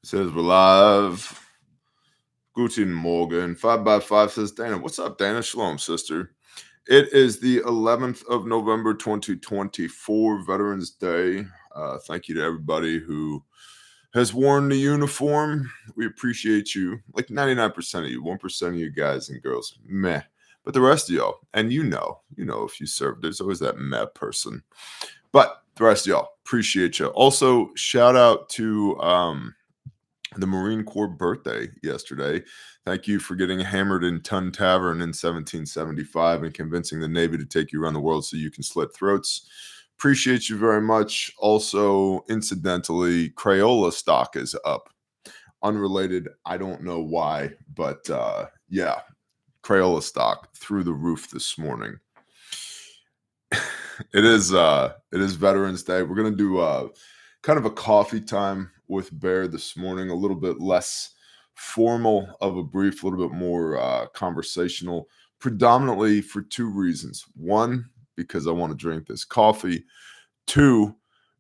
Says we're live. Guten Morgen. 5x5 says Dana. What's up, Dana? Shalom, sister. It is the 11th of November, 2024, Veterans Day. Thank you to everybody who has worn the uniform. We appreciate you. Like 99% of you, 1% of you guys and girls, meh. But the rest of y'all, and you know, if you served, there's always that meh person. But the rest of y'all, appreciate you. Also, shout out to the Marine Corps birthday yesterday. Thank you for getting hammered in Tun Tavern in 1775 and convincing the Navy to take you around the world so you can slit throats. Appreciate you very much. Also, incidentally, Crayola stock is up. Unrelated, I don't know why, but yeah, Crayola stock through the roof this morning. It is Veterans Day. We're gonna do kind of a coffee time with Bear this morning, a little bit less formal of a brief, a little bit more conversational, predominantly for two reasons. One, because I want to drink this coffee. Two,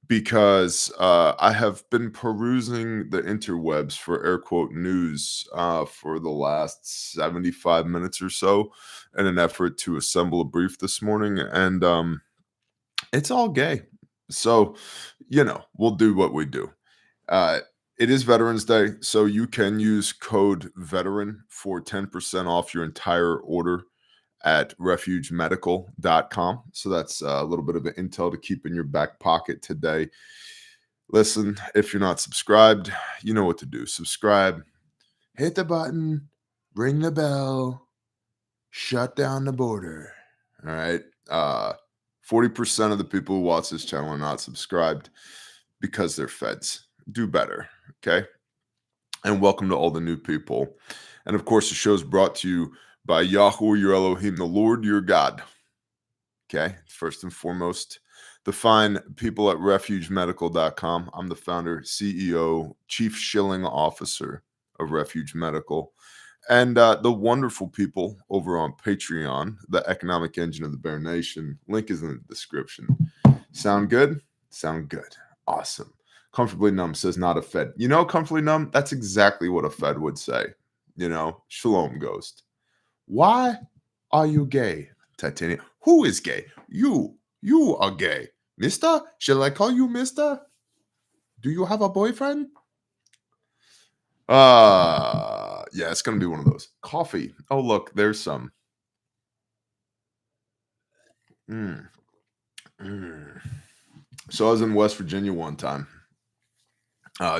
because I have been perusing the interwebs for air quote news for the last 75 minutes or so in an effort to assemble a brief this morning. And it's all gay. So, we'll do what we do. It is Veterans Day, so you can use code VETERAN for 10% off your entire order at refugemedical.com. So that's a little bit of an intel to keep in your back pocket today. Listen, if you're not subscribed, you know what to do. Subscribe, hit the button, ring the bell, shut down the border. All right. 40% of the people who watch this channel are not subscribed because they're feds. Do better, okay? And welcome to all the new people. And of course, the show is brought to you by Yahweh, your Elohim, the Lord, your God. Okay, first and foremost, the fine people at refugemedical.com. I'm the founder, CEO, chief shilling officer of Refuge Medical. And the wonderful people over on Patreon, the economic engine of the Bear Nation. Link is in the description. Sound good? Sound good. Awesome. Comfortably Numb says not a Fed. Comfortably Numb, that's exactly what a Fed would say. Shalom, Ghost. Why are you gay, Titanium? Who is gay? You are gay. Mister? Shall I call you mister? Do you have a boyfriend? Yeah, it's going to be one of those. Coffee. Oh, look, there's some. So I was in West Virginia one time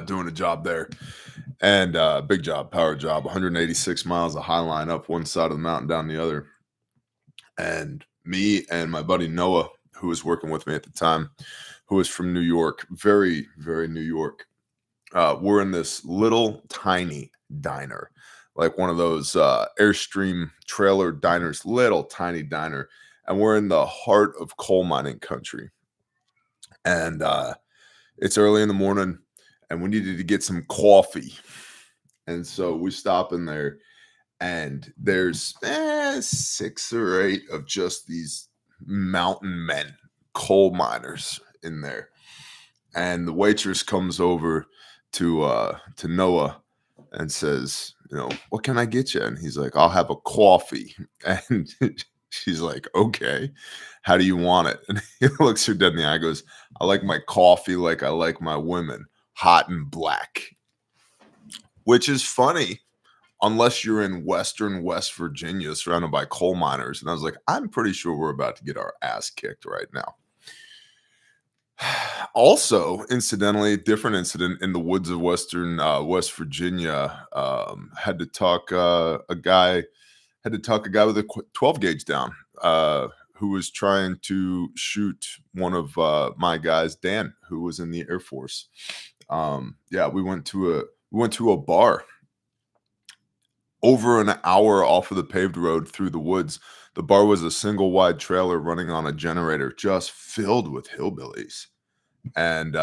doing a job there. And big job, power job, 186 miles of high line up one side of the mountain, down the other. And me and my buddy Noah, who was working with me at the time, who was from New York, very, very New York, we're in this little tiny diner, like one of those Airstream trailer diners, little tiny diner. And we're in the heart of coal mining country. And it's early in the morning, and we needed to get some coffee. And so we stop in there, and there's 6 or 8 of just these mountain men, coal miners in there. And the waitress comes over to Noah and says, what can I get you? And he's like, I'll have a coffee. And she's like, okay, how do you want it? And he looks her dead in the eye and goes, I like my coffee like I like my women, hot and black. Which is funny, unless you're in Western West Virginia surrounded by coal miners. And I was like, I'm pretty sure we're about to get our ass kicked right now. Also, incidentally, a different incident in the woods of Western West Virginia. Had to talk a guy with a 12 gauge down who was trying to shoot one of my guys, Dan, who was in the Air Force. We went to a bar over an hour off of the paved road through the woods. The bar was a single wide trailer running on a generator, just filled with hillbillies. And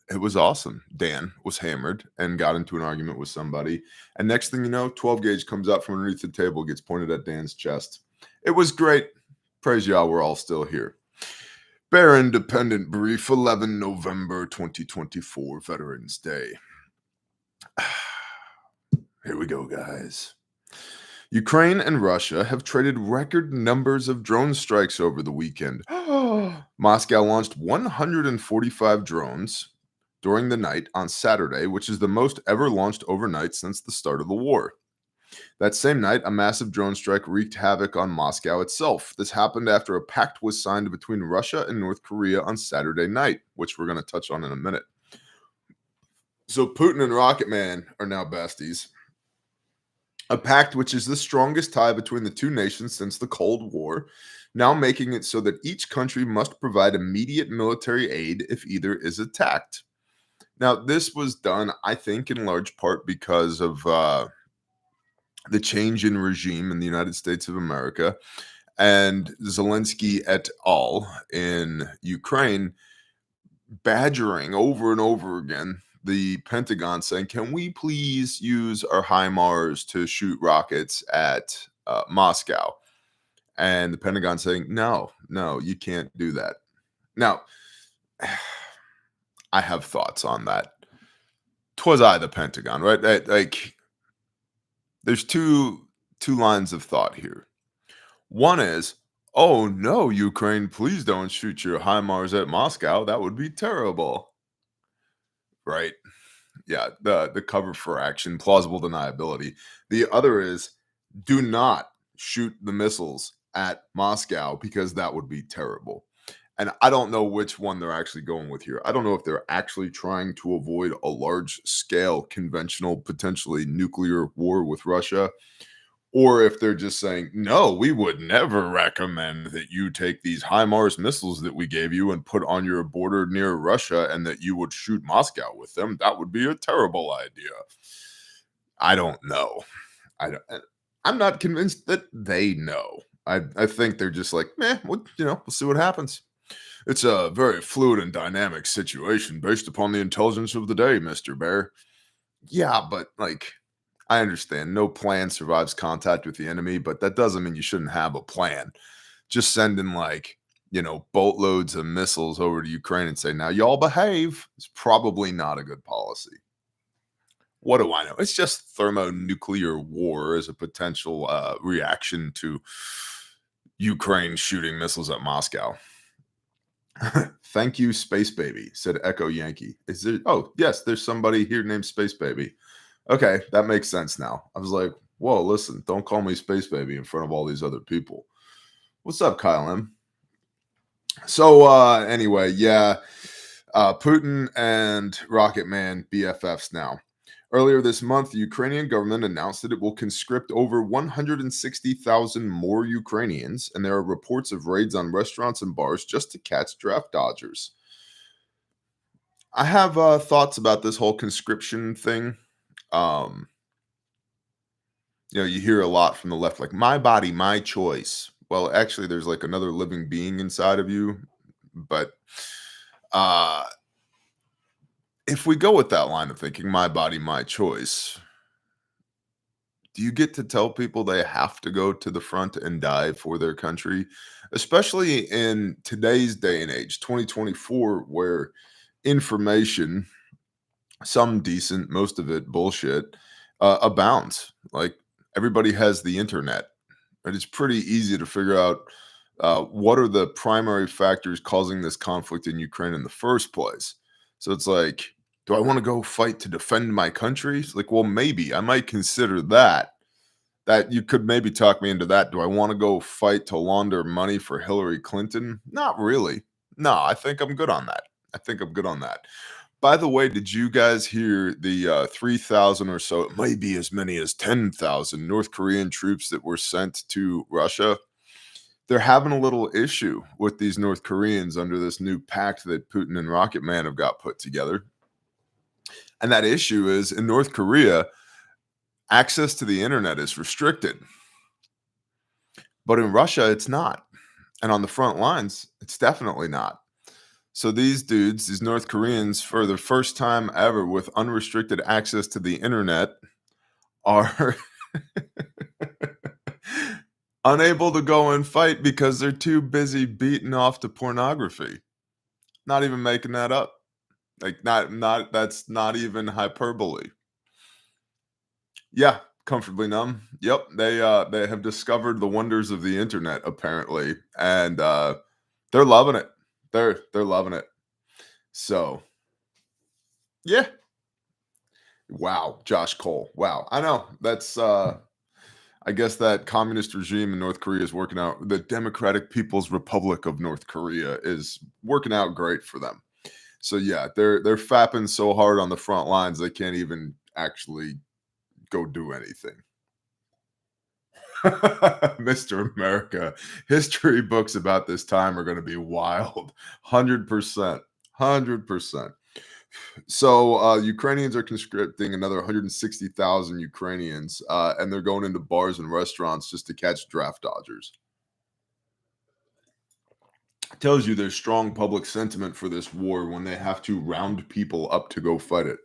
it was awesome. Dan was hammered and got into an argument with somebody. And next thing you know, 12 gauge comes out from underneath the table, gets pointed at Dan's chest. It was great. Praise Yah, we're all still here. Bear Independent Brief, 11 November 2024, Veterans Day. Here we go, guys. Ukraine and Russia have traded record numbers of drone strikes over the weekend. Moscow launched 145 drones during the night on Saturday, which is the most ever launched overnight since the start of the war. That same night, a massive drone strike wreaked havoc on Moscow itself. This happened after a pact was signed between Russia and North Korea on Saturday night, which we're going to touch on in a minute. So Putin and Rocket Man are now besties. A pact which is the strongest tie between the two nations since the Cold War, now making it so that each country must provide immediate military aid if either is attacked. Now, this was done, I think, in large part because of the change in regime in the United States of America and Zelensky et al. In Ukraine badgering over and over again the Pentagon saying, can we please use our HIMARS to shoot rockets at Moscow? And the Pentagon saying, no, you can't do that. Now, I have thoughts on that. 'Twas I, the Pentagon, right? Like, there's two lines of thought here. One is, oh no, Ukraine, please don't shoot your HIMARS at Moscow. That would be terrible. Right? Yeah, the cover for action, plausible deniability. The other is, do not shoot the missiles at Moscow because that would be terrible. And I don't know which one they're actually going with here. I don't know if they're actually trying to avoid a large scale conventional, potentially nuclear war with Russia, or if they're just saying, no, we would never recommend that you take these HIMARS missiles that we gave you and put on your border near Russia and that you would shoot Moscow with them. That would be a terrible idea. I don't know. I'm not convinced that they know. I think they're just like, we'll see what happens. It's a very fluid and dynamic situation based upon the intelligence of the day, Mr. Bear. Yeah, but like, I understand no plan survives contact with the enemy, but that doesn't mean you shouldn't have a plan. Just sending boatloads of missiles over to Ukraine and say, now y'all behave is probably not a good policy. What do I know? It's just thermonuclear war as a potential reaction to Ukraine shooting missiles at Moscow. Thank you, Space Baby, said Echo Yankee. Is there? Oh, yes, there's somebody here named Space Baby. Okay, that makes sense now. I was like, whoa, listen, don't call me Space Baby in front of all these other people. What's up, Kyle M? So, anyway, yeah, Putin and Rocket Man BFFs now. Earlier this month, the Ukrainian government announced that it will conscript over 160,000 more Ukrainians, and there are reports of raids on restaurants and bars just to catch draft dodgers. I have thoughts about this whole conscription thing. You hear a lot from the left, like, my body, my choice. Well, actually, there's like another living being inside of you. But if we go with that line of thinking, my body, my choice, do you get to tell people they have to go to the front and die for their country? Especially in today's day and age, 2024, where information, some decent, most of it bullshit, abounds. Like, everybody has the internet, and it's pretty easy to figure out what are the primary factors causing this conflict in Ukraine in the first place. So it's like, do I want to go fight to defend my country? It's like, well, maybe I might consider that. That you could maybe talk me into that. Do I want to go fight to launder money for Hillary Clinton? Not really. No, I think I'm good on that. By the way, did you guys hear the 3,000 or so, it may be as many as 10,000 North Korean troops that were sent to Russia? They're having a little issue with these North Koreans under this new pact that Putin and Rocket Man have got put together. And that issue is, in North Korea, access to the internet is restricted. But in Russia, it's not. And on the front lines, it's definitely not. So these dudes, these North Koreans, for the first time ever with unrestricted access to the internet, are unable to go and fight because they're too busy beating off to pornography. Not even making that up. Like, not that's not even hyperbole. Yeah, comfortably numb. Yep, they have discovered the wonders of the internet apparently, and they're loving it. They're loving it. So, yeah. Wow, Josh Cole. Wow. I know. That's I guess that communist regime in North Korea is working out. The Democratic People's Republic of North Korea is working out great for them. So yeah, they're fapping so hard on the front lines they can't even actually go do anything. Mr. America, history books about this time are going to be wild. 100%. 100%. So Ukrainians are conscripting another 160,000 Ukrainians, and they're going into bars and restaurants just to catch draft dodgers. Tells you there's strong public sentiment for this war when they have to round people up to go fight it.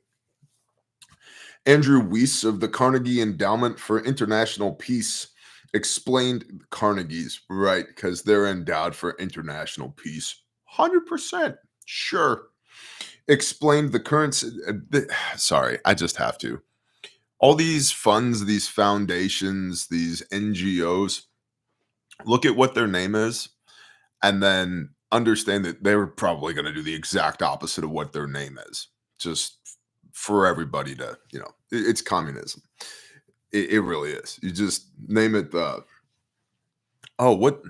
Andrew Weiss of the Carnegie Endowment for International Peace explained Carnegie's right because they're endowed for international peace. 100%. Sure. Explained the current. Sorry, I just have to. All these funds, these foundations, these NGOs, look at what their name is and then understand that they were probably going to do the exact opposite of what their name is. Just for everybody to, it's communism. It really is. You just name it the, oh, what?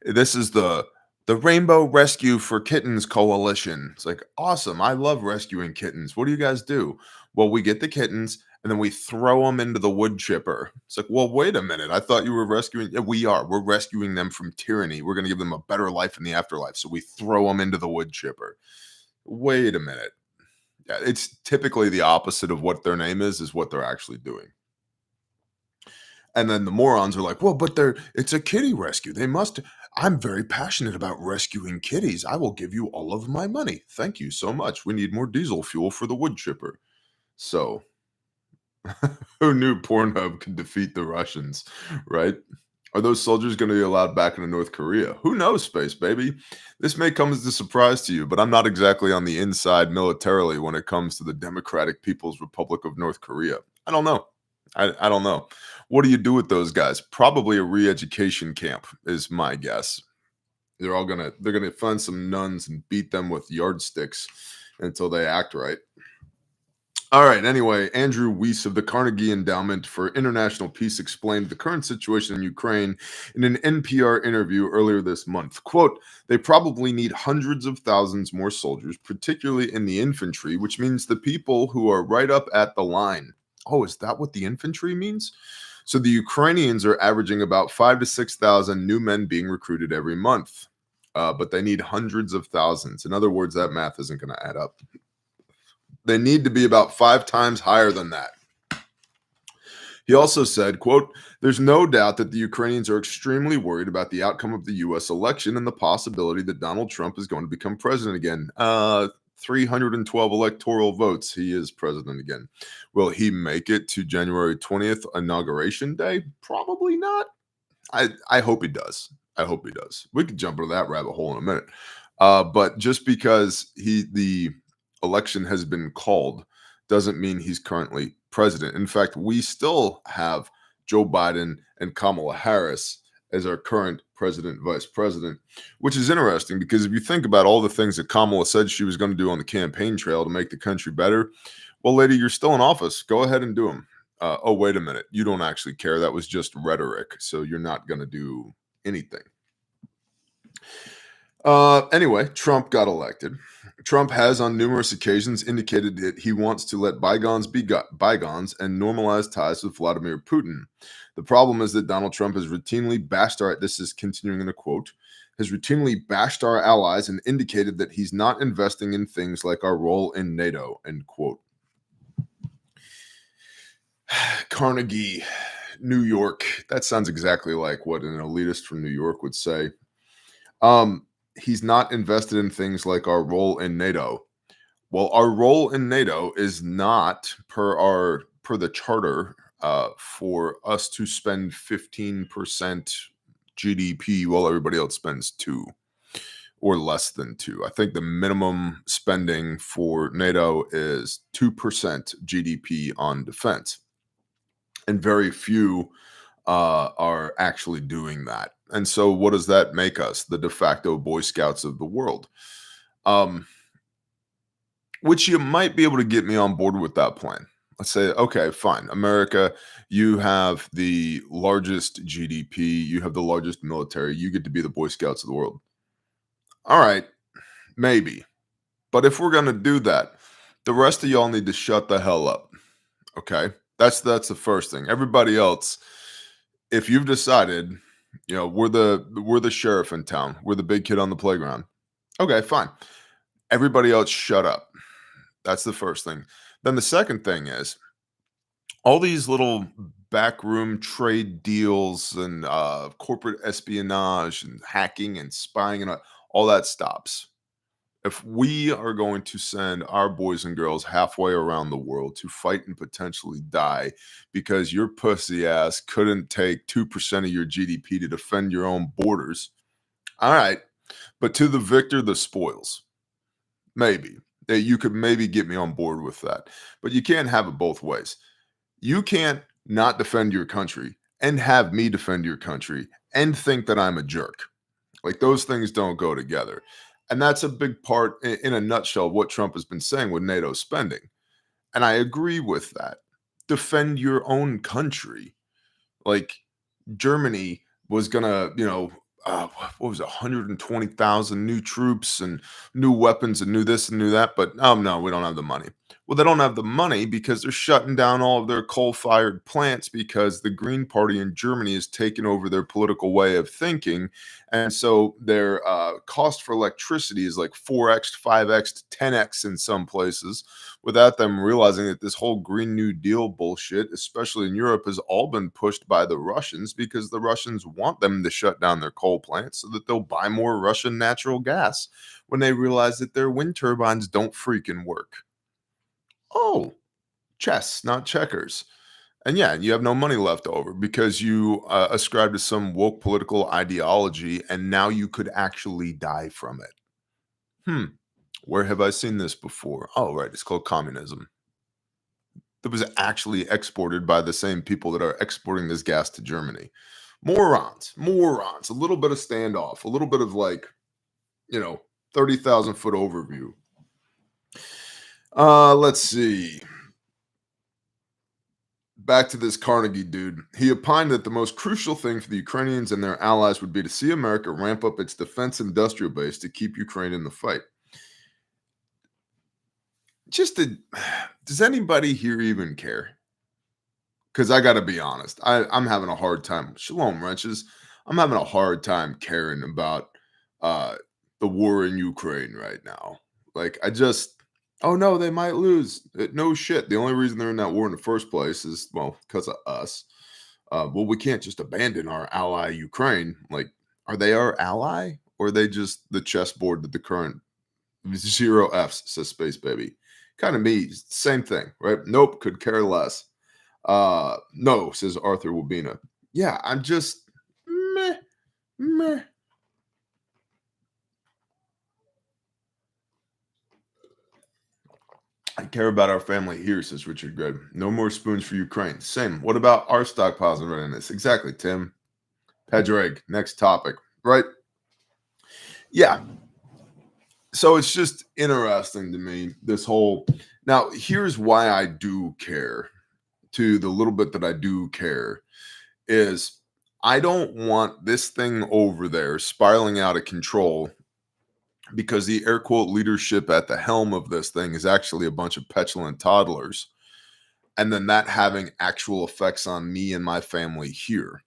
This is the Rainbow Rescue for Kittens Coalition. It's like, awesome. I love rescuing kittens. What do you guys do? Well, we get the kittens and then we throw them into the wood chipper. It's like, well, wait a minute. I thought you were rescuing. Yeah, we are. We're rescuing them from tyranny. We're going to give them a better life in the afterlife. So we throw them into the wood chipper. Wait a minute. Yeah, it's typically the opposite of what their name is what they're actually doing. And then the morons are like, well, but it's a kitty rescue. They must. I'm very passionate about rescuing kitties. I will give you all of my money. Thank you so much. We need more diesel fuel for the wood chipper. So, who knew Pornhub could defeat the Russians, right? Are those soldiers going to be allowed back into North Korea? Who knows, space baby? This may come as a surprise to you, but I'm not exactly on the inside militarily when it comes to the Democratic People's Republic of North Korea. I don't know. I don't know. What do you do with those guys? Probably a re-education camp is my guess. They're gonna find some nuns and beat them with yardsticks until they act right. All right. Anyway, Andrew Weiss of the Carnegie Endowment for International Peace explained the current situation in Ukraine in an NPR interview earlier this month. Quote, they probably need hundreds of thousands more soldiers, particularly in the infantry, which means the people who are right up at the line. Oh, is that what the infantry means? So the Ukrainians are averaging about 5 to 6,000 new men being recruited every month, but they need hundreds of thousands. In other words, that math isn't going to add up. They need to be about 5 times higher than that. He also said, quote, there's no doubt that the Ukrainians are extremely worried about the outcome of the U.S. election and the possibility that Donald Trump is going to become president again. 312 electoral votes. He is president again. Will he make it to January 20th, Inauguration Day? Probably not. I hope he does. I hope he does. We could jump into that rabbit hole in a minute. But just because the election has been called doesn't mean he's currently president. In fact, we still have Joe Biden and Kamala Harris as our current president, vice president, which is interesting because if you think about all the things that Kamala said she was going to do on the campaign trail to make the country better, well, lady, you're still in office. Go ahead and do them. Oh, wait a minute. You don't actually care. That was just rhetoric. So you're not going to do anything. Anyway, Trump got elected. Trump has on numerous occasions indicated that he wants to let bygones be bygones and normalize ties with Vladimir Putin. The problem is that Donald Trump has routinely bashed this is continuing in a quote, has routinely bashed our allies and indicated that he's not investing in things like our role in NATO, end quote. Carnegie, New York. That sounds exactly like what an elitist from New York would say. He's not invested in things like our role in NATO. Well, our role in NATO is not per the charter for us to spend 15% GDP while everybody else spends 2 or less than 2. I think the minimum spending for NATO is 2% GDP on defense. and very few are actually doing that. And so, what does that make us? The de facto Boy Scouts of the world. Um, which you might be able to get me on board with that plan. Let's say, okay, fine. America, you have the largest GDP, you have the largest military, you get to be the Boy Scouts of the world. All right, maybe. But if we're going to do that, the rest of y'all need to shut the hell up. Okay? That's the first thing. Everybody else, if you've decided, we're the sheriff in town, we're the big kid on the playground. Okay, fine. Everybody else shut up. That's the first thing. Then the second thing is all these little backroom trade deals and corporate espionage and hacking and spying and all that stops. If we are going to send our boys and girls halfway around the world to fight and potentially die because your pussy ass couldn't take 2% of your GDP to defend your own borders, all right. But to the victor, the spoils. Maybe. You could maybe get me on board with that. But you can't have it both ways. You can't not defend your country and have me defend your country and think that I'm a jerk. Like those things don't go together. And that's a big part, in a nutshell, of what Trump has been saying with NATO spending. And I agree with that. Defend your own country. Like Germany was gonna, what was it, 120,000 new troops and new weapons and new this and new that, but no, we don't have the money. Well, they don't have the money because they're shutting down all of their coal-fired plants because the Green Party in Germany has taken over their political way of thinking, and so their cost for electricity is like 4x, 5x, 10x in some places, without them realizing that this whole Green New Deal bullshit, especially in Europe, has all been pushed by the Russians because the Russians want them to shut down their coal plants so that they'll buy more Russian natural gas when they realize that their wind turbines don't freaking work. Oh, chess, not checkers. And yeah, you have no money left over because you ascribe to some woke political ideology and now you could actually die from it. Hmm. Where have I seen this before? Oh, right. It's called communism. That was actually exported by the same people that are exporting this gas to Germany. Morons, morons. A little bit of standoff, a little bit of like, you know, 30,000 foot overview. Let's see. Back to this Carnegie dude. He opined that the most crucial thing for the Ukrainians and their allies would be to see America ramp up its defense industrial base to keep Ukraine in the fight. Does anybody here even care? Because I got to be honest, I'm having a hard time. Shalom, wrenches. I'm having a hard time caring about uh, the war in Ukraine right now. Like, oh no, they might lose. No shit. The only reason they're in that war in the first place is, well, because of us. Well, we can't just abandon our ally Ukraine. Like, are they our ally or are they just the chessboard that the current zero Fs says space baby? Kind of me, same thing, right? Nope, could care less. No, says Arthur Wabina. Yeah, I'm just meh, meh. I care about our family here, says Richard Gregg. No more spoons for Ukraine. Same. What about our stockpiles and readiness? Exactly, Tim. Pedreg, next topic. Right? Yeah. So it's just interesting to me, this whole. Now, here's why I do care, to the little bit that I do care, is I don't want this thing over there spiraling out of control because the air quote leadership at the helm of this thing is actually a bunch of petulant toddlers. And then that having actual effects on me and my family here.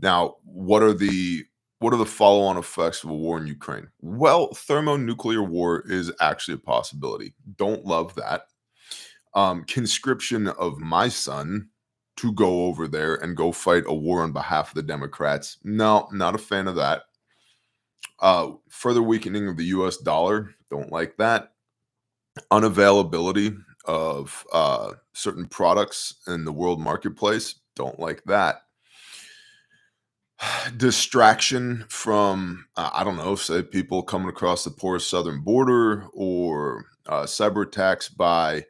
Now, what are the follow-on effects of a war in Ukraine? Well, thermonuclear war is actually a possibility. Don't love that. Conscription of my son to go over there and go fight a war on behalf of the Democrats. No, not a fan of that. Further weakening of the US dollar. Don't like that. Unavailability of certain products in the world marketplace. Don't like that. Distraction from, I don't know, say people coming across the porous southern border or cyber attacks by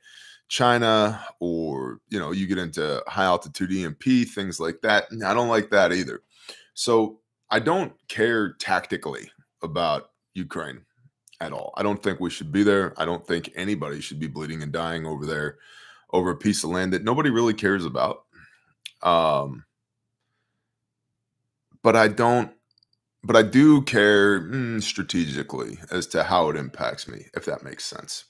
China, or you get into high altitude EMP, things like that. I don't like that either. So I don't care tactically about Ukraine at all. I don't think we should be there. I don't think anybody should be bleeding and dying over there over a piece of land that nobody really cares about. Um, but I don't. But I do care strategically as to how it impacts me, if that makes sense.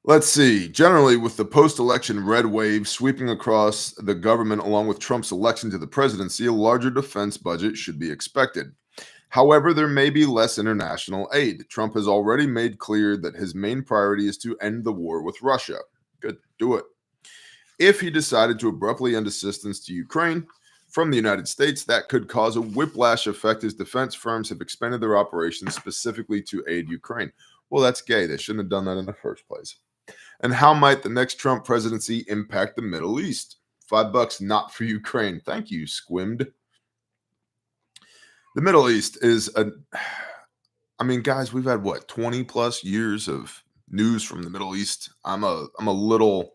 Let's see. Generally, with the post election red wave sweeping across the government along with Trump's election to the presidency, a larger defense budget should be expected. However, there may be less international aid. Trump has already made clear that his main priority is to end the war with Russia. Good, do it. If he decided to abruptly end assistance to Ukraine from the United States, that could cause a whiplash effect as defense firms have expanded their operations specifically to aid Ukraine. Well, that's gay. They shouldn't have done that in the first place. And how might the next Trump presidency impact the Middle East? $5 not for Ukraine. Thank you, Squimmed. The Middle East is guys, we've had what, 20 plus years of news from the Middle East. I'm a little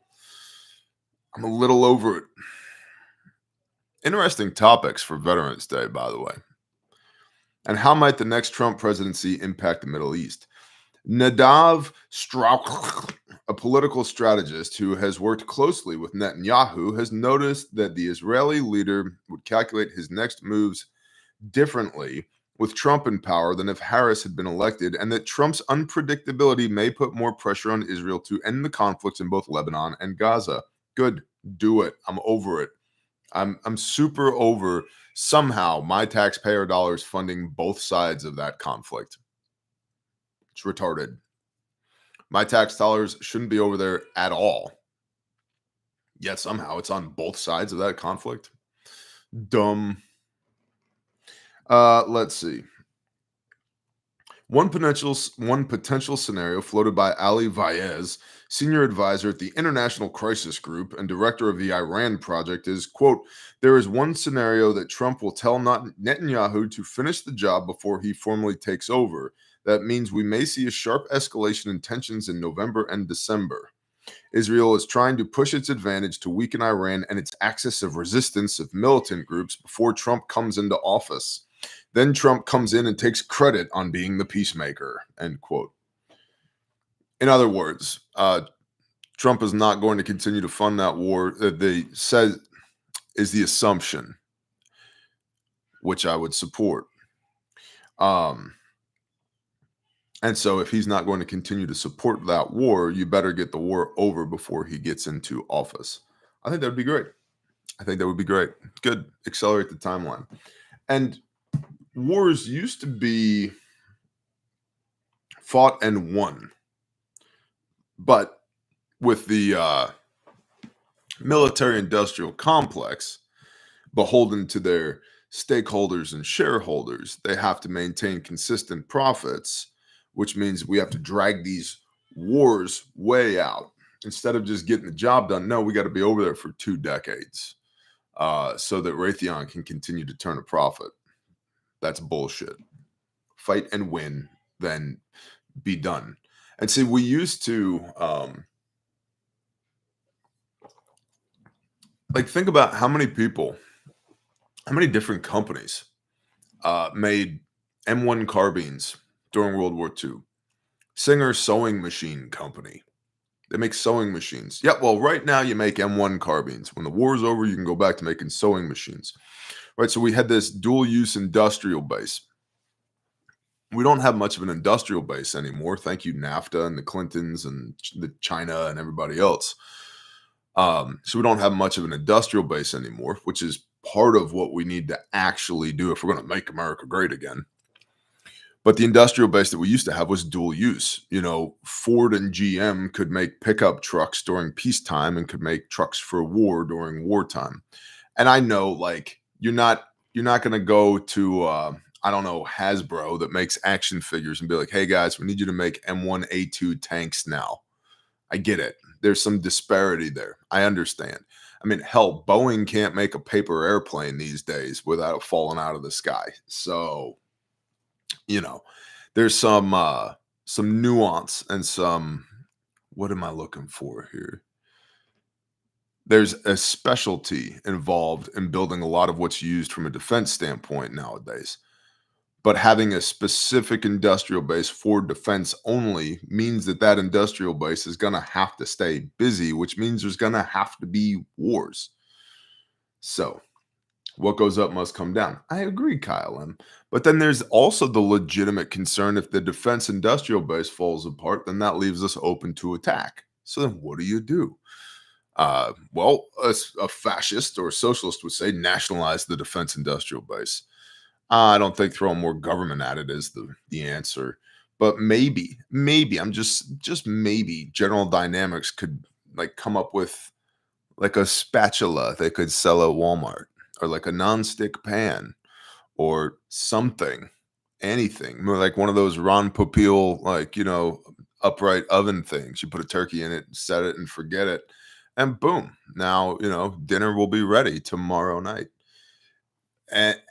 over it. Interesting topics for Veterans Day, by the way. And how might the next Trump presidency impact the Middle East? Nadav Strauch, a political strategist who has worked closely with Netanyahu, has noticed that the Israeli leader would calculate his next moves differently with Trump in power than if Harris had been elected, and that Trump's unpredictability may put more pressure on Israel to end the conflicts in both Lebanon and Gaza. Good, do it. I'm over it. I'm super over somehow my taxpayer dollars funding both sides of that conflict. It's retarded. My tax dollars shouldn't be over there at all. Yet somehow it's on both sides of that conflict. Dumb. Let's see. One potential scenario floated by Ali Vaez, senior advisor at the International Crisis Group and director of the Iran project, is, quote, there is one scenario that Trump will tell Netanyahu to finish the job before he formally takes over. That means we may see a sharp escalation in tensions in November and December. Israel is trying to push its advantage to weaken Iran and its axis of resistance of militant groups before Trump comes into office. Then Trump comes in and takes credit on being the peacemaker, end quote. In other words, Trump is not going to continue to fund that war. They said is the assumption, which I would support. And so if he's not going to continue to support that war, you better get the war over before he gets into office. I think that would be great. Good. Accelerate the timeline. And wars used to be fought and won. But with the military-industrial complex beholden to their stakeholders and shareholders, they have to maintain consistent profits, which means we have to drag these wars way out. Instead of just getting the job done, no, we got to be over there for 2 decades so that Raytheon can continue to turn a profit. That's bullshit. Fight and win, then be done. And see, we used to, think about how many different companies made M1 carbines during World War II. Singer Sewing Machine Company. They make sewing machines. Yeah, well, right now you make M1 carbines. When the war's over, you can go back to making sewing machines. Right, so we had this dual-use industrial base. We don't have much of an industrial base anymore. Thank you, NAFTA and the Clintons and the China and everybody else. So we don't have much of an industrial base anymore, which is part of what we need to actually do if we're going to make America great again. But the industrial base that we used to have was dual use. Ford and GM could make pickup trucks during peacetime and could make trucks for war during wartime. And I know, you're not going to go to Hasbro that makes action figures and be like, hey guys, we need you to make M1A2 tanks now. I get it. There's some disparity there. I understand. Hell, Boeing can't make a paper airplane these days without it falling out of the sky. So, there's some nuance and some what am I looking for here? There's a specialty involved in building a lot of what's used from a defense standpoint nowadays. But having a specific industrial base for defense only means that that industrial base is going to have to stay busy, which means there's going to have to be wars. So, what goes up must come down. I agree, Kyle M. But then there's also the legitimate concern if the defense industrial base falls apart, then that leaves us open to attack. So then what do you do? Well, a fascist or a socialist would say nationalize the defense industrial base. I don't think throwing more government at it is the answer. But maybe, I'm just maybe General Dynamics could like come up with like a spatula they could sell at Walmart or like a nonstick pan or something, anything. More like one of those Ron Popeil, like, upright oven things. You put a turkey in it, set it, and forget it. And boom, now, dinner will be ready tomorrow night.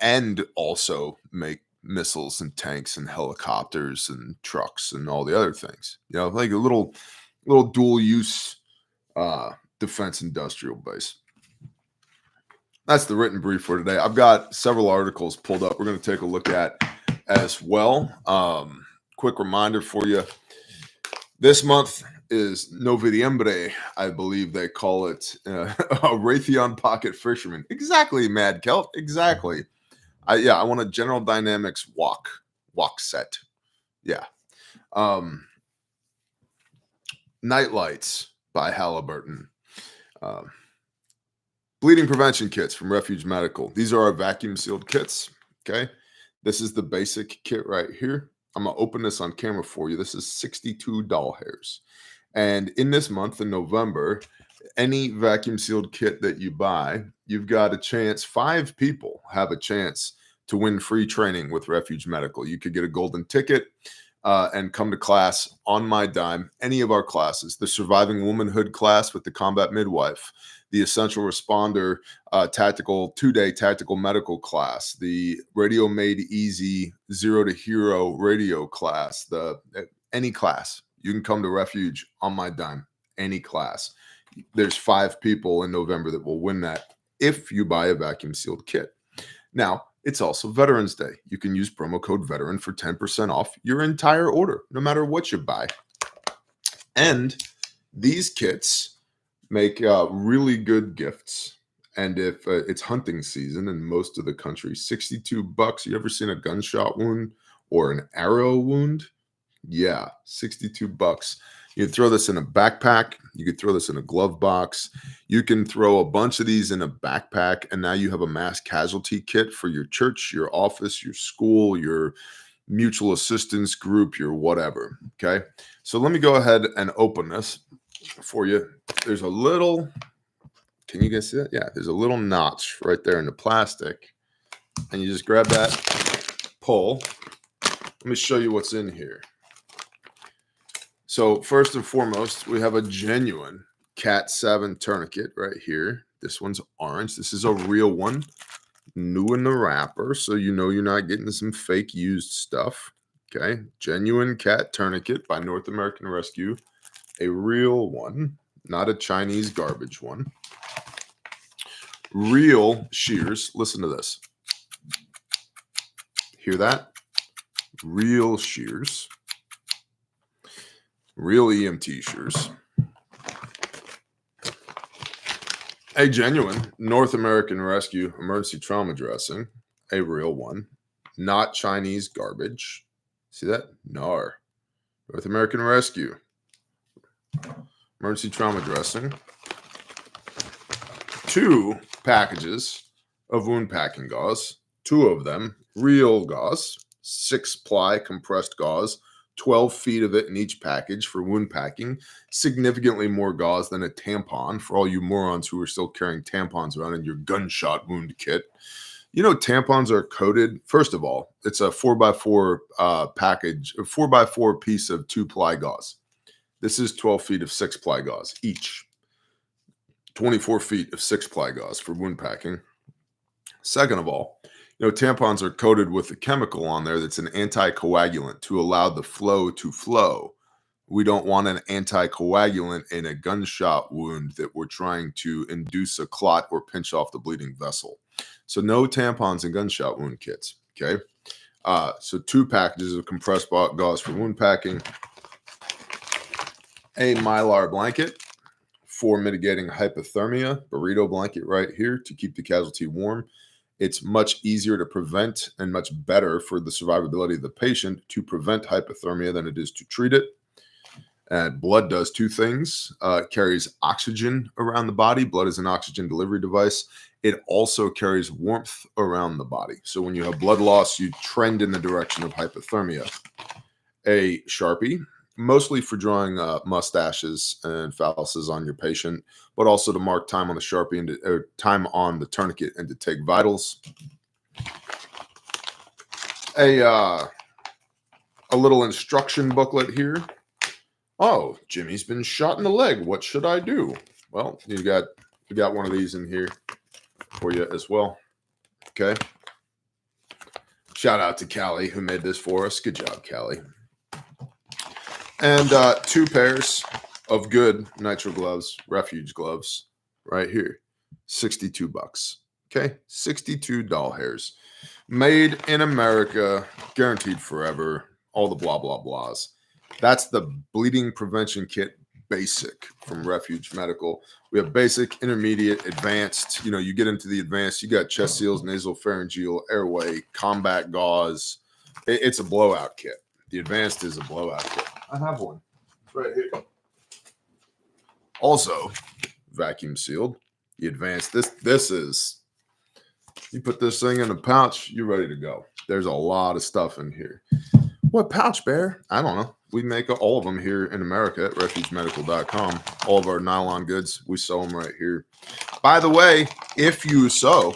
And also make missiles and tanks and helicopters and trucks and all the other things. Like a little dual use defense industrial base. That's the written brief for today. I've got several articles pulled up we're going to take a look at as well. Quick reminder for you. This month is Noviembre, I believe they call it. A Raytheon Pocket Fisherman. Exactly, Mad Kelp. Exactly. I want a General Dynamics walk set. Yeah. Night Lights by Halliburton. Bleeding prevention kits from Refuge Medical. These are our vacuum sealed kits. Okay. This is the basic kit right here. I'm going to open this on camera for you. This is 62 doll hairs. And in this month, in November, any vacuum sealed kit that you buy, you've got a chance. 5 people have a chance to win free training with Refuge Medical. You could get a golden ticket and come to class on my dime. Any of our classes, the Surviving Womanhood class with the combat midwife, the Essential Responder tactical 2-day tactical medical class, the Radio Made Easy Zero to Hero radio class, any class. You can come to Refuge on my dime, any class. There's 5 people in November that will win that if you buy a vacuum sealed kit. Now, it's also Veterans Day. You can use promo code VETERAN for 10% off your entire order, no matter what you buy. And these kits make really good gifts. And if it's hunting season in most of the country, $62. You ever seen a gunshot wound or an arrow wound? Yeah, $62. You can throw this in a backpack. You could throw this in a glove box. You can throw a bunch of these in a backpack, and now you have a mass casualty kit for your church, your office, your school, your mutual assistance group, your whatever. Okay, so let me go ahead and open this for you. There's a little, can you guys see that? Yeah, there's a little notch right there in the plastic, and you just grab that, pull. Let me show you what's in here. So first and foremost, we have a genuine Cat 7 tourniquet right here. This one's orange. This is a real one, new in the wrapper, so you know you're not getting some fake used stuff. Okay, genuine cat tourniquet by North American Rescue, a real one, not a Chinese garbage one. Real shears. Listen to this. Hear that? Real shears. Real EMT shears. A genuine North American Rescue emergency trauma dressing. A real one. Not Chinese garbage. See that? NAR. North American Rescue. Emergency trauma dressing. 2 packages of wound packing gauze. 2 of them real gauze. 6-ply compressed gauze. 12 feet of it in each package for wound packing. Significantly more gauze than a tampon for all you morons who are still carrying tampons around in your gunshot wound kit. You know, tampons are coated. First of all, it's a 4x4 package, a 4x4 piece of 2-ply gauze. This is 12 feet of 6-ply gauze each. 24 feet of 6-ply gauze for wound packing. Second of all, you know, tampons are coated with a chemical on there that's an anticoagulant to allow the flow to flow. We don't want an anticoagulant in a gunshot wound that we're trying to induce a clot or pinch off the bleeding vessel. So no tampons and gunshot wound kits. Okay. So 2 packages of compressed gauze for wound packing, a Mylar blanket for mitigating hypothermia, burrito blanket right here to keep the casualty warm. It's much easier to prevent and much better for the survivability of the patient to prevent hypothermia than it is to treat it. And blood does 2 things. It carries oxygen around the body. Blood is an oxygen delivery device. It also carries warmth around the body. So when you have blood loss, you trend in the direction of hypothermia. A Sharpie, mostly for drawing mustaches and phalluses on your patient, but also to mark time on the Sharpie and time on the tourniquet and to take vitals. A little instruction booklet here. Oh, Jimmy's been shot in the leg. What should I do? Well, we got one of these in here for you as well. Okay. Shout out to Callie who made this for us. Good job, Callie. And 2 pairs of good nitro gloves, Refuge gloves, right here. $62. Okay, 62 doll hairs. Made in America, guaranteed forever, all the blah, blah, blahs. That's the bleeding prevention kit basic from Refuge Medical. We have basic, intermediate, advanced. You know, you get into the advanced, you got chest seals, nasal pharyngeal, airway, combat gauze. It's a blowout kit. The advanced is a blowout kit. I have one. It's right here. Also, vacuum sealed. The advanced, this is, you put this thing in a pouch, you're ready to go. There's a lot of stuff in here. What pouch, Bear? I don't know. We make all of them here in America at refugemedical.com. All of our nylon goods, we sell them right here. By the way, if you sew,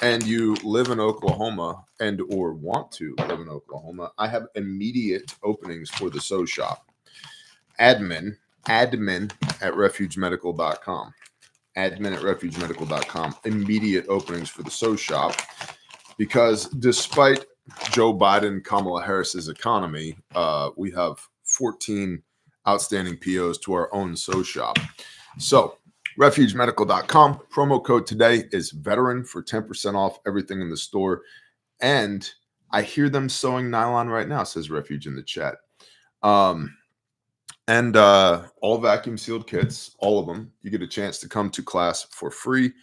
and you live in Oklahoma and or want to live in Oklahoma, I have immediate openings for the sew shop. Admin at refugemedical.com. Admin at refugemedical.com. Immediate openings for the sew shop, because despite Joe Biden, Kamala Harris's economy, we have 14 outstanding POs to our own sew shop. So refugemedical.com. Promo code today is veteran for 10% off everything in the store. And I hear them sewing nylon right now, says Refuge in the chat. And all vacuum sealed kits, all of them, you get a chance to come to class for free.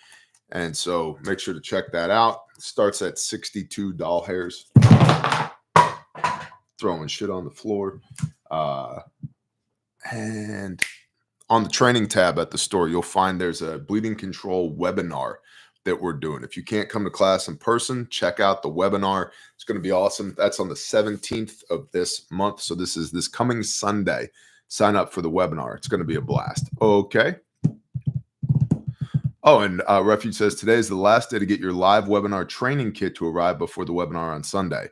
And so make sure to check that out. It starts at 62 doll hairs. Throwing shit on the floor. And on the training tab at the store, you'll find there's a bleeding control webinar that we're doing. If you can't come to class in person, check out the webinar. It's going to be awesome. That's on the 17th of this month. So this is this coming Sunday. Sign up for the webinar. It's going to be a blast. Okay. Oh, and Refuge says today is the last day to get your live webinar training kit to arrive before the webinar on Sunday.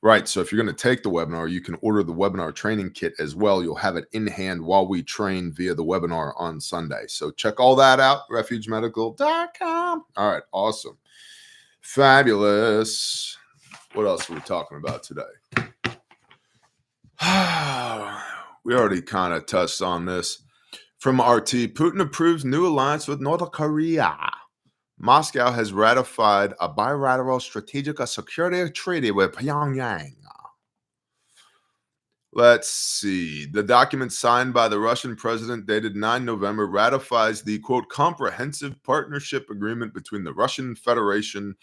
Right. So if you're going to take the webinar, you can order the webinar training kit as well. You'll have it in hand while we train via the webinar on Sunday. So check all that out, refugemedical.com. All right. Awesome. Fabulous. What else are we talking about today? We already kind of touched on this. From RT, Putin approves new alliance with North Korea. Moscow has ratified a bilateral strategic security treaty with Pyongyang. Let's see. The document signed by the Russian president dated 9 November ratifies the, quote, comprehensive partnership agreement between the Russian Federation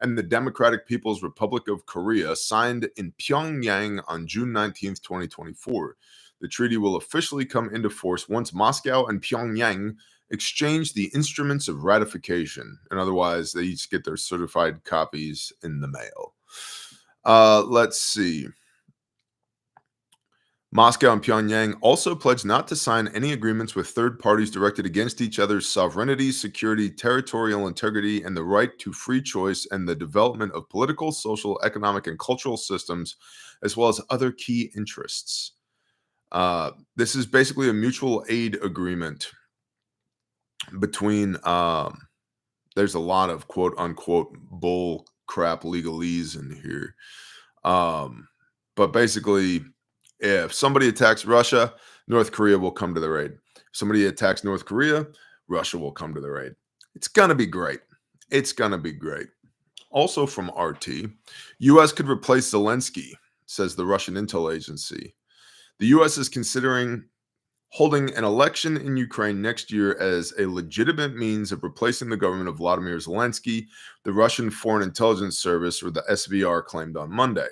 and the Democratic People's Republic of Korea, signed in Pyongyang on June 19th, 2024. The treaty will officially come into force once Moscow and Pyongyang exchange the instruments of ratification. And otherwise, they each get their certified copies in the mail. Let's see. Moscow and Pyongyang also pledged not to sign any agreements with third parties directed against each other's sovereignty, security, territorial integrity, and the right to free choice and the development of political, social, economic, and cultural systems, as well as other key interests. This is basically a mutual aid agreement between, there's a lot of quote unquote bull crap legalese in here. But basically If somebody attacks Russia, North Korea will come to their aid. If somebody attacks North Korea, Russia will come to their aid. It's going to be great. It's going to be great. Also from RT, U.S. could replace Zelensky, says the Russian intel agency. The U.S. is considering holding an election in Ukraine next year as a legitimate means of replacing the government of Vladimir Zelensky, the Russian Foreign Intelligence Service, or the SVR, claimed on Monday.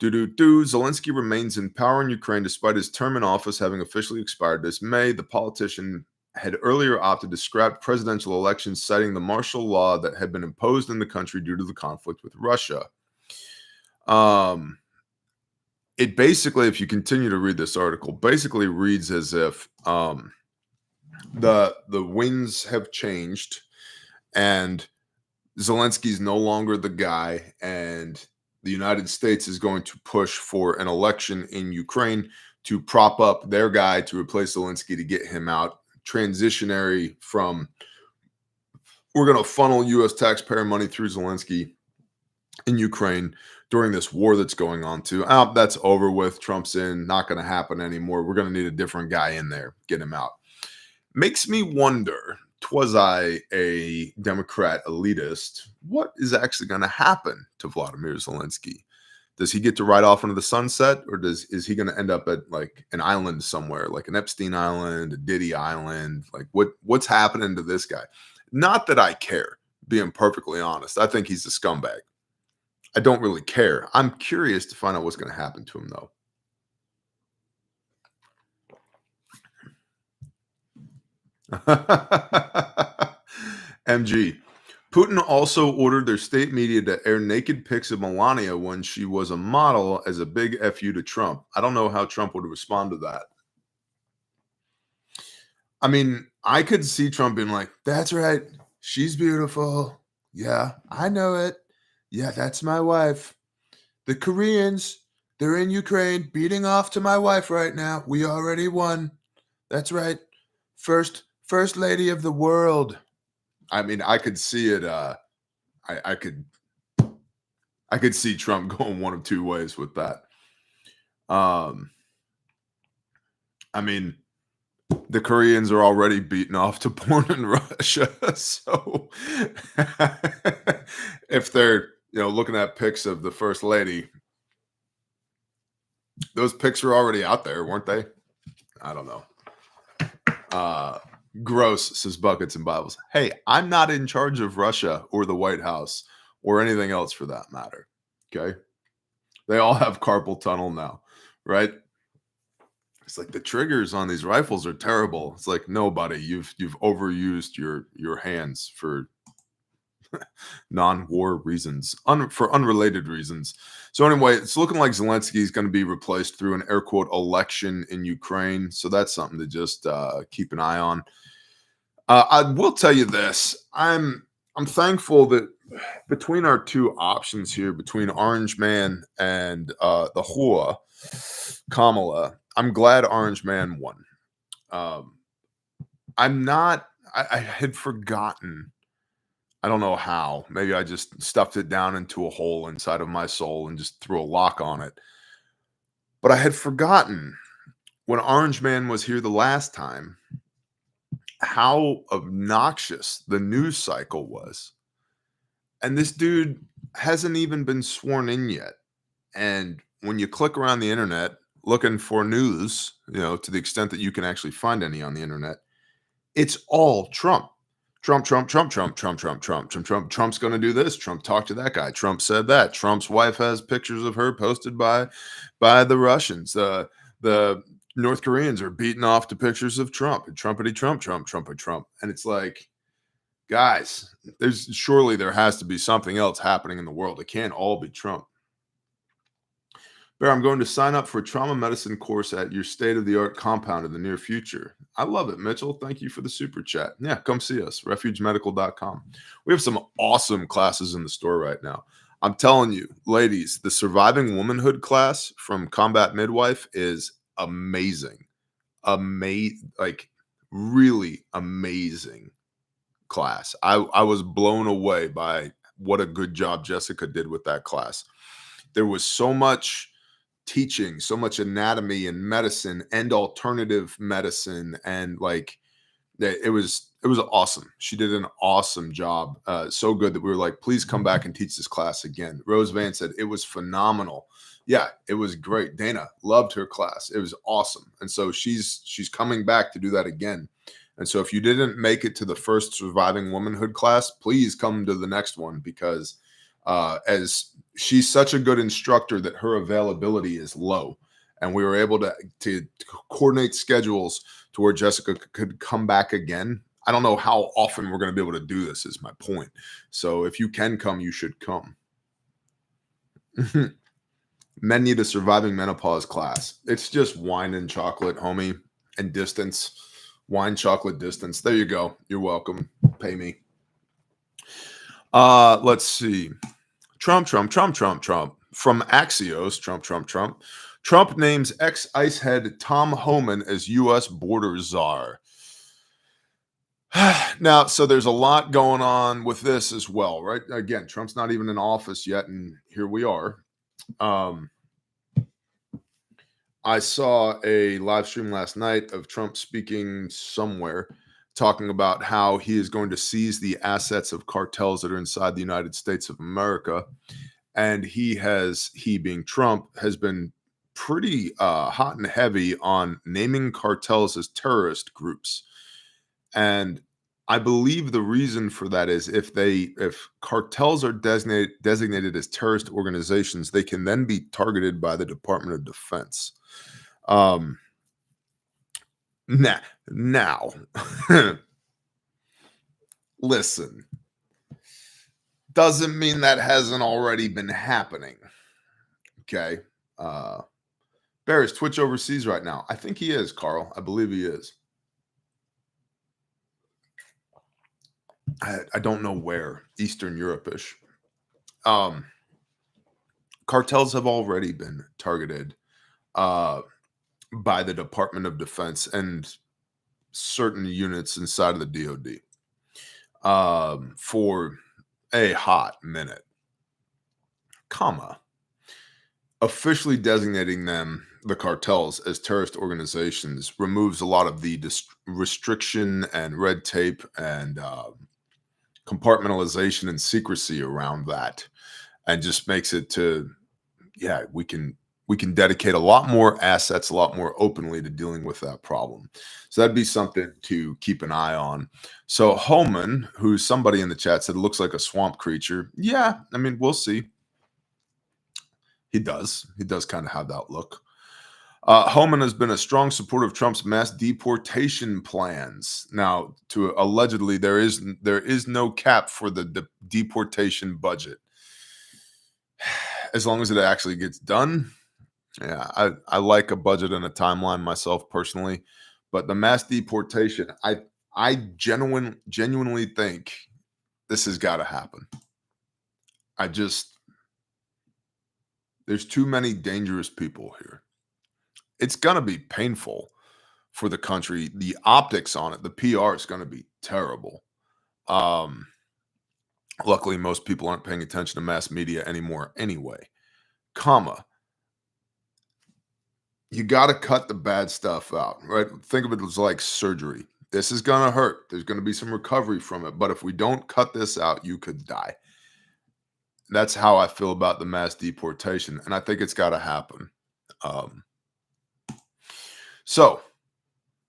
Zelensky remains in power in Ukraine despite his term in office having officially expired this May. The politician had earlier opted to scrap presidential elections, citing the martial law that had been imposed in the country due to the conflict with Russia. It basically, if you continue to read this article, basically reads as if the winds have changed and Zelensky's no longer the guy, and the United States is going to push for an election in Ukraine to prop up their guy to replace Zelensky, to get him out. Transitionary from, we're going to funnel U.S. taxpayer money through Zelensky in Ukraine during this war that's going on to, that's over with. Trump's in, not going to happen anymore. We're going to need a different guy in there. Get him out. Makes me wonder, twas I a Democrat elitist, what is actually going to happen to Vladimir Zelensky? Does he get to ride off into the sunset, or is he going to end up at like an island somewhere, like an Epstein Island, a Diddy Island? Like what's happening to this guy? Not that I care, being perfectly honest. I think he's a scumbag. I don't really care. I'm curious to find out what's going to happen to him, though. MG. Putin also ordered their state media to air naked pics of Melania when she was a model as a big FU to Trump. I don't know how Trump would respond to that. I mean, I could see Trump being like, that's right. She's beautiful. Yeah, I know it. Yeah, that's my wife. The Koreans, they're in Ukraine beating off to my wife right now. We already won. That's right. First lady of the world. I mean, I could see it. I could see Trump going one of two ways with that. I mean, the Koreans are already beaten off to porn in Russia, so if they're looking at pics of the first lady, those pics are already out there, weren't they? I don't know. Gross, says Buckets and Bibles. Hey, I'm not in charge of Russia or the White House or anything else for that matter. Okay. They all have carpal tunnel now, right? It's like the triggers on these rifles are terrible. It's like, no, buddy, you've overused your hands for non-war reasons, for unrelated reasons. So anyway, it's looking like Zelensky is going to be replaced through an air quote election in Ukraine. So that's something to just keep an eye on. I will tell you this: I'm thankful that between our two options here, between Orange Man and the Hua Kamala, I'm glad Orange Man won. I had forgotten. I don't know how. Maybe I just stuffed it down into a hole inside of my soul and just threw a lock on it. But I had forgotten when Orange Man was here the last time how obnoxious the news cycle was. And this dude hasn't even been sworn in yet. And when you click around the internet looking for news, to the extent that you can actually find any on the internet, it's all Trump. Trump. Trump's going to do this. Trump talked to that guy. Trump said that. Trump's wife has pictures of her posted by the Russians. The North Koreans are beating off to pictures of Trump. Trumpety Trump. And it's like, guys, surely there has to be something else happening in the world. It can't all be Trump. Bear, I'm going to sign up for a trauma medicine course at your state-of-the-art compound in the near future. I love it, Mitchell. Thank you for the super chat. Yeah, come see us, refugemedical.com. We have some awesome classes in the store right now. I'm telling you, ladies, the Surviving Womanhood class from Combat Midwife is amazing. Really amazing class. I was blown away by what a good job Jessica did with that class. There was so much teaching, so much anatomy and medicine and alternative medicine, and like it was awesome. She did an awesome job. So good that we were like, please come back and teach this class again. Rose Van said it was phenomenal. Yeah, it was great. Dana loved her class. It was awesome. And so she's coming back to do that again. And so if you didn't make it to the first surviving womanhood class, please come to the next one, because as she's such a good instructor that her availability is low. And we were able to coordinate schedules to where Jessica could come back again. I don't know how often we're going to be able to do this, is my point. So if you can come, you should come. Men need a surviving menopause class. It's just wine and chocolate, homie, and distance. Wine, chocolate, distance. There you go. You're welcome. Pay me. Let's see. Trump. From Axios. Trump. Trump names ex-ICE head Tom Homan as U.S. border czar. Now, so there's a lot going on with this as well, right? Again, Trump's not even in office yet, and here we are. I saw a live stream last night of Trump speaking somewhere, talking about how he is going to seize the assets of cartels that are inside the United States of America. And he being Trump, has been pretty hot and heavy on naming cartels as terrorist groups. And I believe the reason for that is if cartels are designated as terrorist organizations, they can then be targeted by the Department of Defense. Now, listen, doesn't mean that hasn't already been happening. Okay. Bear, is Twitch overseas right now? I think he is, Carl. I believe he is. I don't know where. Eastern Europe-ish. Cartels have already been targeted by the Department of Defense and certain units inside of the DoD for a hot minute. Officially designating them, the cartels, as terrorist organizations removes a lot of the restriction and red tape and compartmentalization and secrecy around that, and just makes it to, we can dedicate a lot more assets, a lot more openly to dealing with that problem. So that'd be something to keep an eye on. So Homan, who's somebody in the chat said looks like a swamp creature. Yeah, I mean, we'll see. He does kind of have that look. Homan has been a strong supporter of Trump's mass deportation plans. Now, allegedly, there is no cap for the deportation budget, as long as it actually gets done. Yeah, I like a budget and a timeline myself personally, but the mass deportation, I genuinely think this has got to happen. There's too many dangerous people here. It's going to be painful for the country. The optics on it, the PR is going to be terrible. Luckily, most people aren't paying attention to mass media anymore anyway. You got to cut the bad stuff out, right? Think of it as like surgery. This is going to hurt. There's going to be some recovery from it. But if we don't cut this out, you could die. That's how I feel about the mass deportation. And I think it's got to happen. So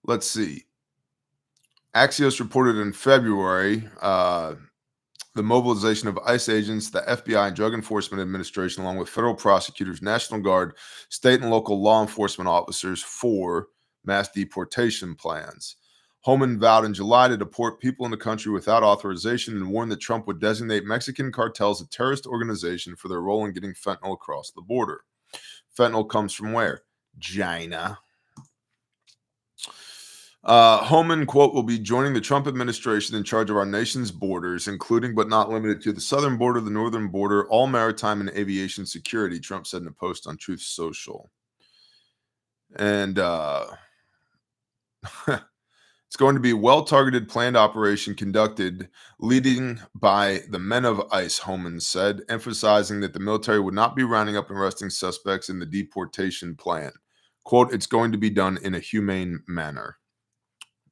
let's see. Axios reported in February the mobilization of ICE agents, the FBI and Drug Enforcement Administration, along with federal prosecutors, National Guard, state and local law enforcement officers for mass deportation plans. Homan vowed in July to deport people in the country without authorization and warned that Trump would designate Mexican cartels a terrorist organization for their role in getting fentanyl across the border. Fentanyl comes from where? China. Homan, quote, will be joining the Trump administration in charge of our nation's borders, including but not limited to the southern border, the northern border, all maritime and aviation security, Trump said in a post on Truth Social. And it's It's going to be a well-targeted planned operation conducted leading by the men of ICE, Homan said, emphasizing that the military would not be rounding up and arresting suspects in the deportation plan. Quote, it's going to be done in a humane manner.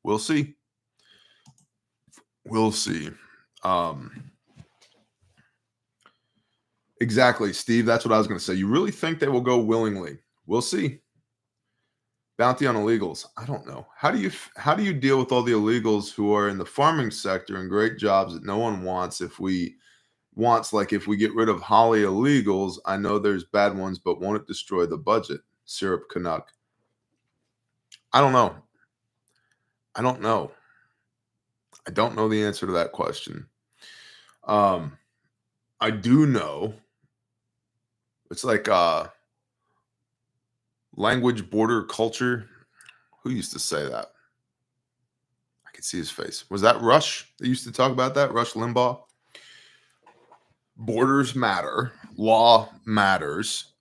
We'll see. We'll see. Exactly, Steve. That's what I was going to say. You really think they will go willingly? We'll see. Bounty on illegals. I don't know. How do you deal with all the illegals who are in the farming sector and great jobs that no one wants? If we get rid of Holly illegals, I know there's bad ones, but won't it destroy the budget? Syrup Canuck. I don't know. I don't know. I don't know the answer to that question. I do know it's like language, border, culture. Who used to say that? I could see his face. Was that Rush that used to talk about that? Rush Limbaugh? Borders matter. Law matters.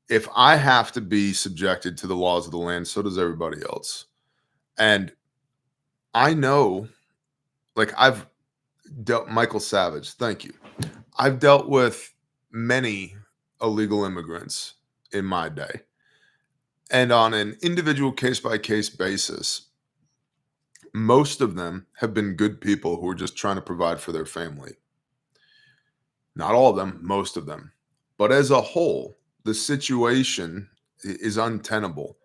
If I have to be subjected to the laws of the land, so does everybody else. And I know, like I've dealt, Michael Savage, thank you. I've dealt with many illegal immigrants in my day. And on an individual case-by-case basis, most of them have been good people who are just trying to provide for their family. Not all of them, most of them. But as a whole, the situation is untenable.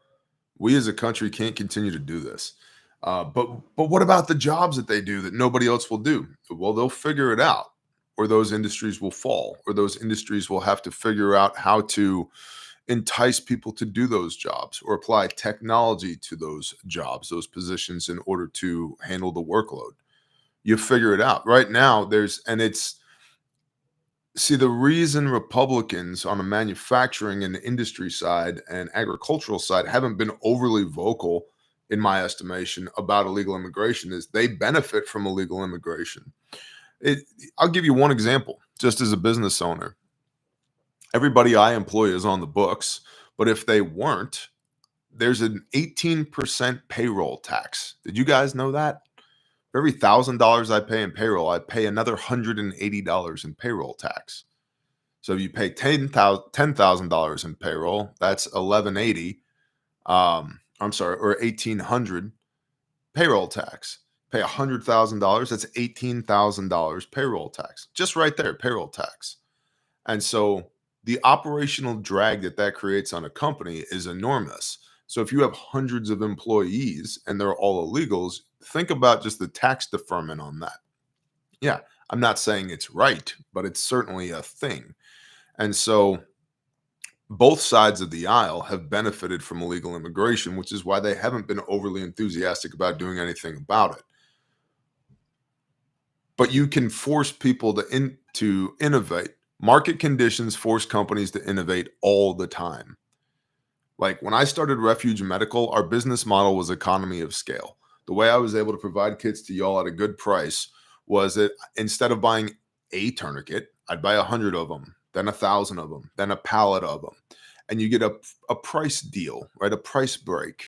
We as a country can't continue to do this. But what about the jobs that they do that nobody else will do? Well, they'll figure it out, or those industries will fall, or those industries will have to figure out how to entice people to do those jobs or apply technology to those jobs, those positions in order to handle the workload. You figure it out. Right now, the reason Republicans on the manufacturing and industry side and agricultural side haven't been overly vocal, in my estimation, about illegal immigration is they benefit from illegal immigration. I'll give you one example, just as a business owner. Everybody I employ is on the books, but if they weren't, there's an 18% payroll tax. Did you guys know that? For every $1,000 I pay in payroll, I pay another $180 in payroll tax. So if you pay $10,000 in payroll, that's $1,180. Or $1,800 payroll tax. Pay $100,000, that's $18,000 payroll tax. Just right there, payroll tax. And so the operational drag that creates on a company is enormous. So if you have hundreds of employees and they're all illegals, think about just the tax deferment on that. Yeah, I'm not saying it's right, but it's certainly a thing. And so both sides of the aisle have benefited from illegal immigration, which is why they haven't been overly enthusiastic about doing anything about it. But you can force people to innovate. Market conditions force companies to innovate all the time. Like when I started Refuge Medical, our business model was economy of scale. The way I was able to provide kits to y'all at a good price was that instead of buying a tourniquet, I'd buy 100 of them, then 1,000 of them, then a pallet of them. And you get a price deal, right? A price break.